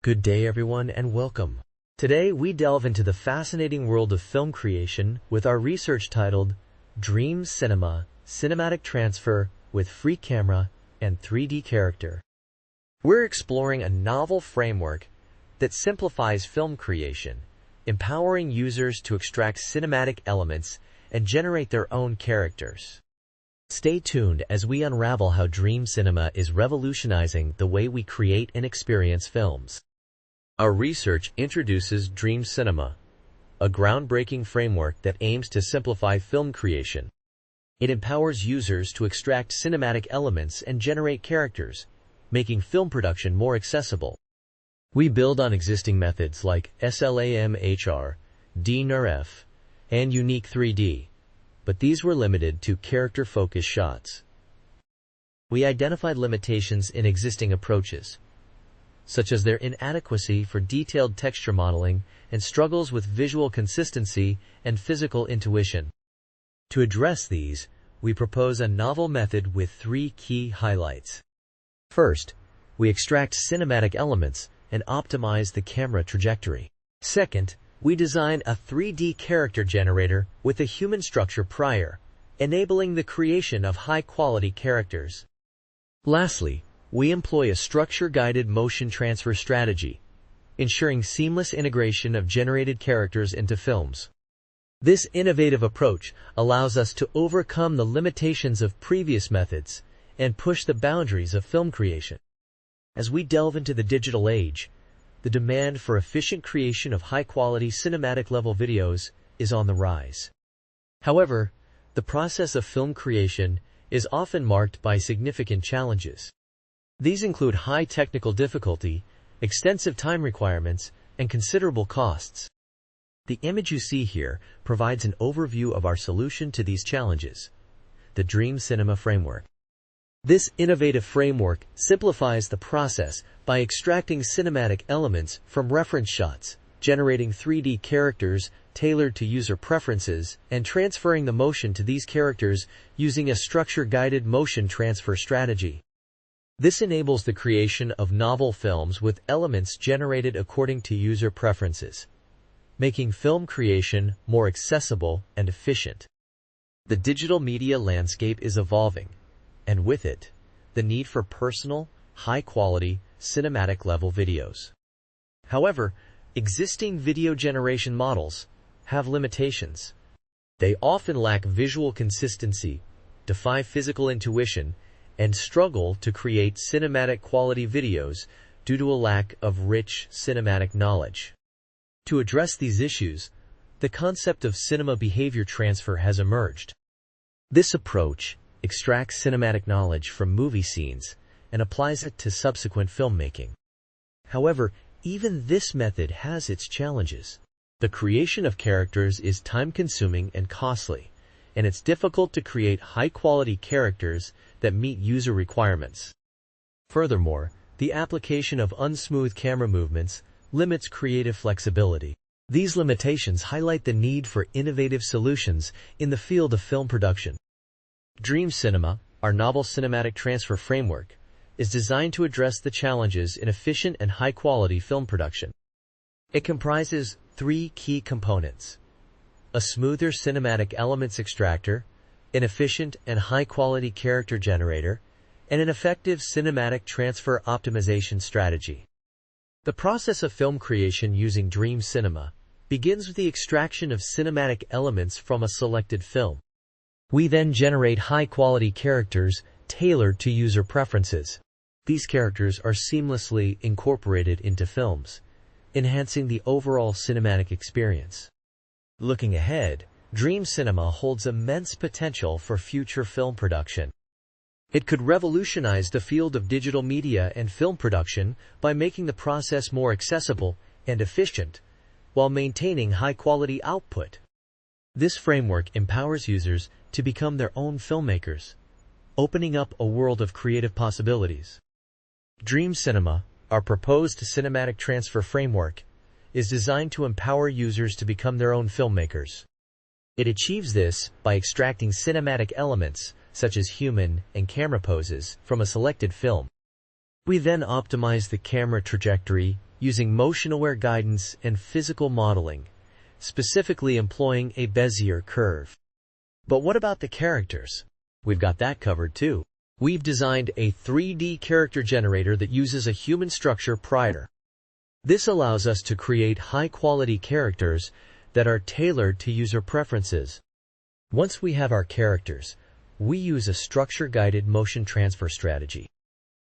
Good day everyone and welcome. Today we delve into the fascinating world of film creation with our research titled DreamCinema, Cinematic Transfer with Free Camera and 3D Character. We're exploring a novel framework that simplifies film creation, empowering users to extract cinematic elements and generate their own characters. Stay tuned as we unravel how DreamCinema is revolutionizing the way we create and experience films. Our research introduces DreamCinema, a groundbreaking framework that aims to simplify film creation. It empowers users to extract cinematic elements and generate characters, making film production more accessible. We build on existing methods like SLAM-HR, DNRF, and Unique 3D, but these were limited to character-focused shots. We identified limitations in existing approaches, such as their inadequacy for detailed texture modeling and struggles with visual consistency and physical intuition. To address these, we propose a novel method with three key highlights. First, we extract cinematic elements and optimize the camera trajectory. Second, we design a 3D character generator with a human structure prior, enabling the creation of high-quality characters. Lastly, we employ a structure-guided motion transfer strategy, ensuring seamless integration of generated characters into films. This innovative approach allows us to overcome the limitations of previous methods and push the boundaries of film creation. As we delve into the digital age, the demand for efficient creation of high-quality cinematic-level videos is on the rise. However, the process of film creation is often marked by significant challenges. These include high technical difficulty, extensive time requirements, and considerable costs. The image you see here provides an overview of our solution to these challenges, the DreamCinema framework. This innovative framework simplifies the process by extracting cinematic elements from reference shots, generating 3D characters tailored to user preferences, and transferring the motion to these characters using a structure-guided motion transfer strategy. This enables the creation of novel films with elements generated according to user preferences, making film creation more accessible and efficient. The digital media landscape is evolving, and with it, the need for personal, high-quality, cinematic-level videos. However, existing video generation models have limitations. They often lack visual consistency, defy physical intuition, and struggle to create cinematic-quality videos due to a lack of rich cinematic knowledge. To address these issues, the concept of cinema behavior transfer has emerged. This approach extracts cinematic knowledge from movie scenes and applies it to subsequent filmmaking. However, even this method has its challenges. The creation of characters is time-consuming and costly, and it's difficult to create high-quality characters that meet user requirements. Furthermore, the application of unsmooth camera movements limits creative flexibility. These limitations highlight the need for innovative solutions in the field of film production. DreamCinema, our novel cinematic transfer framework, is designed to address the challenges in efficient and high-quality film production. It comprises three key components: a smoother cinematic elements extractor, an efficient and high-quality character generator, and an effective cinematic transfer optimization strategy. The process of film creation using DreamCinema begins with the extraction of cinematic elements from a selected film. We then generate high-quality characters tailored to user preferences. These characters are seamlessly incorporated into films, enhancing the overall cinematic experience. Looking ahead, DreamCinema holds immense potential for future film production. It could revolutionize the field of digital media and film production by making the process more accessible and efficient, while maintaining high-quality output. This framework empowers users to become their own filmmakers, opening up a world of creative possibilities. DreamCinema, our proposed cinematic transfer framework, is designed to empower users to become their own filmmakers. It achieves this by extracting cinematic elements, such as human and camera poses, from a selected film. We then optimize the camera trajectory using motion-aware guidance and physical modeling, specifically employing a Bezier curve. But what about the characters? We've got that covered too. We've designed a 3D character generator that uses a human structure prior. This allows us to create high-quality characters that are tailored to user preferences. Once we have our characters, we use a structure-guided motion transfer strategy.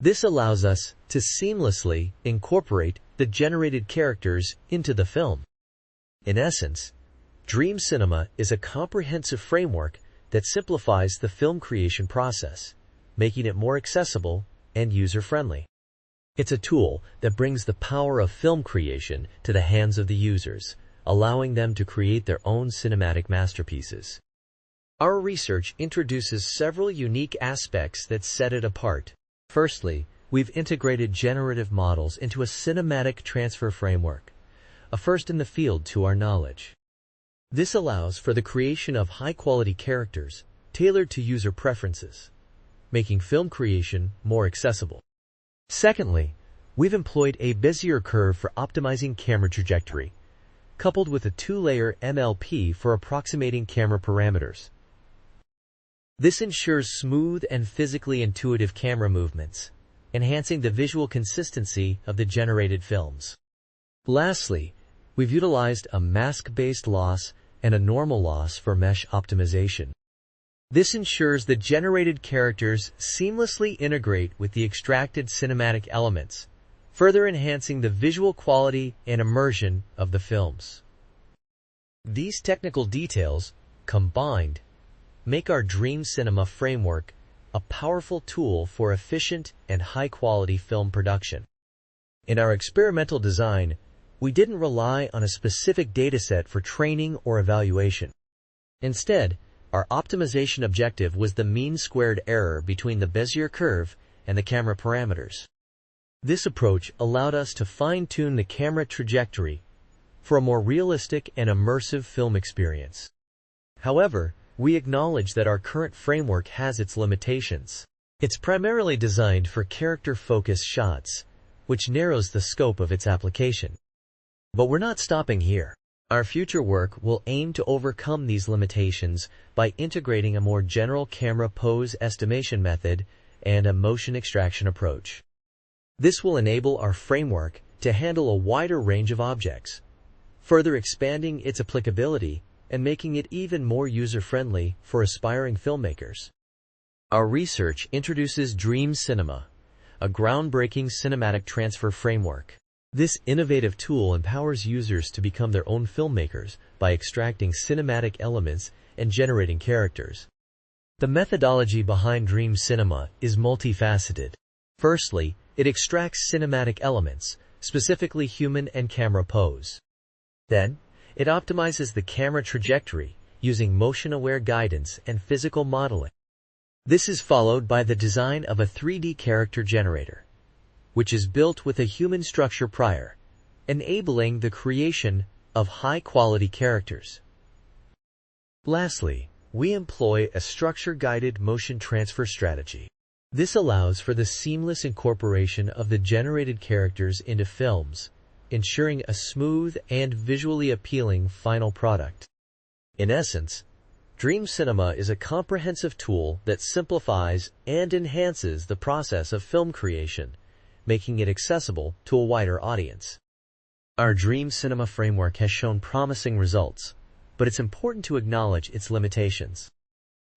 This allows us to seamlessly incorporate the generated characters into the film. In essence, DreamCinema is a comprehensive framework that simplifies the film creation process, making it more accessible and user-friendly. It's a tool that brings the power of film creation to the hands of the users, allowing them to create their own cinematic masterpieces. Our research introduces several unique aspects that set it apart. Firstly, we've integrated generative models into a cinematic transfer framework, a first in the field to our knowledge. This allows for the creation of high-quality characters tailored to user preferences, making film creation more accessible. Secondly, we've employed a Bezier curve for optimizing camera trajectory, coupled with a 2-layer MLP for approximating camera parameters. This ensures smooth and physically intuitive camera movements, enhancing the visual consistency of the generated films. Lastly, we've utilized a mask-based loss and a normal loss for mesh optimization. This ensures the generated characters seamlessly integrate with the extracted cinematic elements, further enhancing the visual quality and immersion of the films. These technical details, combined, make our DreamCinema framework a powerful tool for efficient and high-quality film production. In our experimental design, we didn't rely on a specific dataset for training or evaluation. Instead, our optimization objective was the mean squared error between the Bezier curve and the camera parameters. This approach allowed us to fine-tune the camera trajectory for a more realistic and immersive film experience. However, we acknowledge that our current framework has its limitations. It's primarily designed for character-focused shots, which narrows the scope of its application. But we're not stopping here. Our future work will aim to overcome these limitations by integrating a more general camera pose estimation method and a motion extraction approach. This will enable our framework to handle a wider range of objects, further expanding its applicability and making it even more user-friendly for aspiring filmmakers. Our research introduces DreamCinema, a groundbreaking cinematic transfer framework. This innovative tool empowers users to become their own filmmakers by extracting cinematic elements and generating characters. The methodology behind DreamCinema is multifaceted. Firstly, it extracts cinematic elements, specifically human and camera pose. Then, it optimizes the camera trajectory using motion-aware guidance and physical modeling. This is followed by the design of a 3D character generator, which is built with a human structure prior, enabling the creation of high-quality characters. Lastly, we employ a structure-guided motion transfer strategy. This allows for the seamless incorporation of the generated characters into films, ensuring a smooth and visually appealing final product. In essence, DreamCinema is a comprehensive tool that simplifies and enhances the process of film creation, making it accessible to a wider audience. Our DreamCinema framework has shown promising results, but it's important to acknowledge its limitations.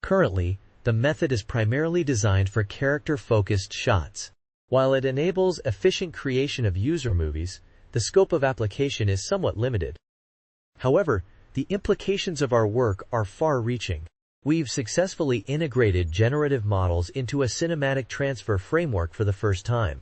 Currently, the method is primarily designed for character-focused shots. While it enables efficient creation of user movies, the scope of application is somewhat limited. However, the implications of our work are far-reaching. We've successfully integrated generative models into a cinematic transfer framework for the first time.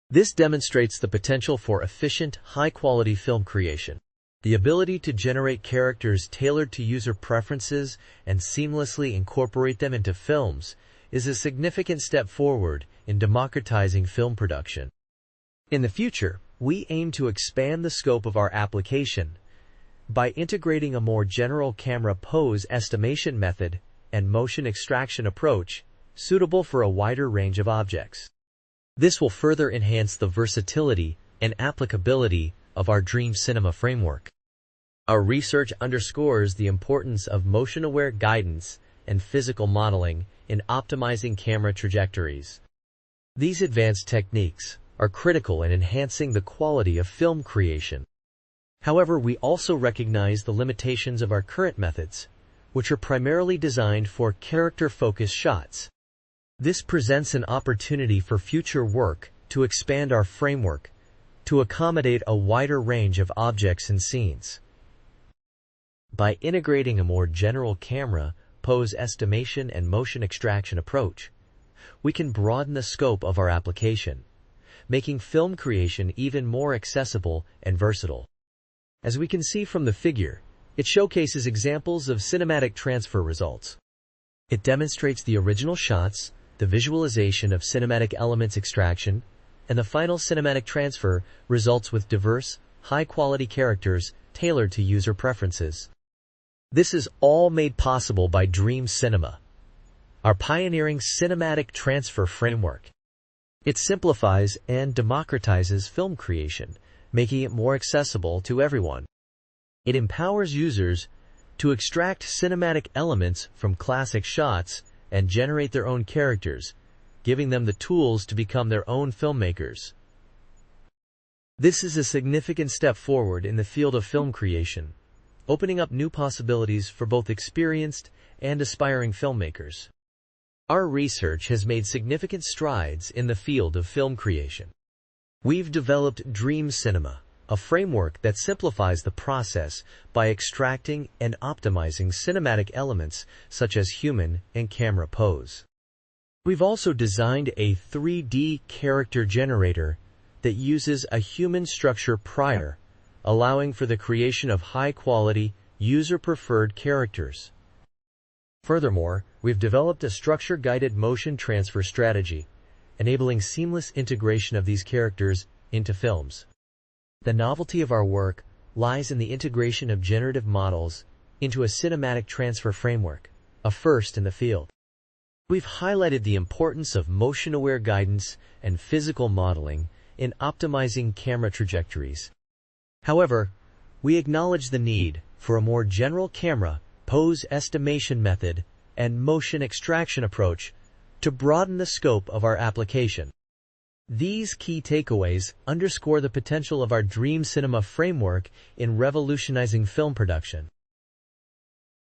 This demonstrates the potential for efficient, high-quality film creation. The ability to generate characters tailored to user preferences and seamlessly incorporate them into films is a significant step forward in democratizing film production. In the future, we aim to expand the scope of our application by integrating a more general camera pose estimation method and motion extraction approach suitable for a wider range of objects. This will further enhance the versatility and applicability of our DreamCinema framework. Our research underscores the importance of motion-aware guidance and physical modeling in optimizing camera trajectories. These advanced techniques are critical in enhancing the quality of film creation. However, we also recognize the limitations of our current methods, which are primarily designed for character-focused shots. This presents an opportunity for future work to expand our framework to accommodate a wider range of objects and scenes. By integrating a more general camera, pose estimation, and motion extraction approach, we can broaden the scope of our application, making film creation even more accessible and versatile. As we can see from the figure, it showcases examples of cinematic transfer results. It demonstrates the original shots, the visualization of cinematic elements extraction, and the final cinematic transfer results with diverse, high-quality characters tailored to user preferences. This is all made possible by DreamCinema, our pioneering cinematic transfer framework. It simplifies and democratizes film creation, making it more accessible to everyone. It empowers users to extract cinematic elements from classic shots and generate their own characters, giving them the tools to become their own filmmakers. This is a significant step forward in the field of film creation, opening up new possibilities for both experienced and aspiring filmmakers. Our research has made significant strides in the field of film creation. We've developed DreamCinema, a framework that simplifies the process by extracting and optimizing cinematic elements such as human and camera pose. We've also designed a 3D character generator that uses a human structure prior, allowing for the creation of high-quality, user-preferred characters. Furthermore, we've developed a structure-guided motion transfer strategy, enabling seamless integration of these characters into films. The novelty of our work lies in the integration of generative models into a cinematic transfer framework, a first in the field. We've highlighted the importance of motion-aware guidance and physical modeling in optimizing camera trajectories. However, we acknowledge the need for a more general camera pose estimation method and motion extraction approach to broaden the scope of our application. These key takeaways underscore the potential of our DreamCinema framework in revolutionizing film production.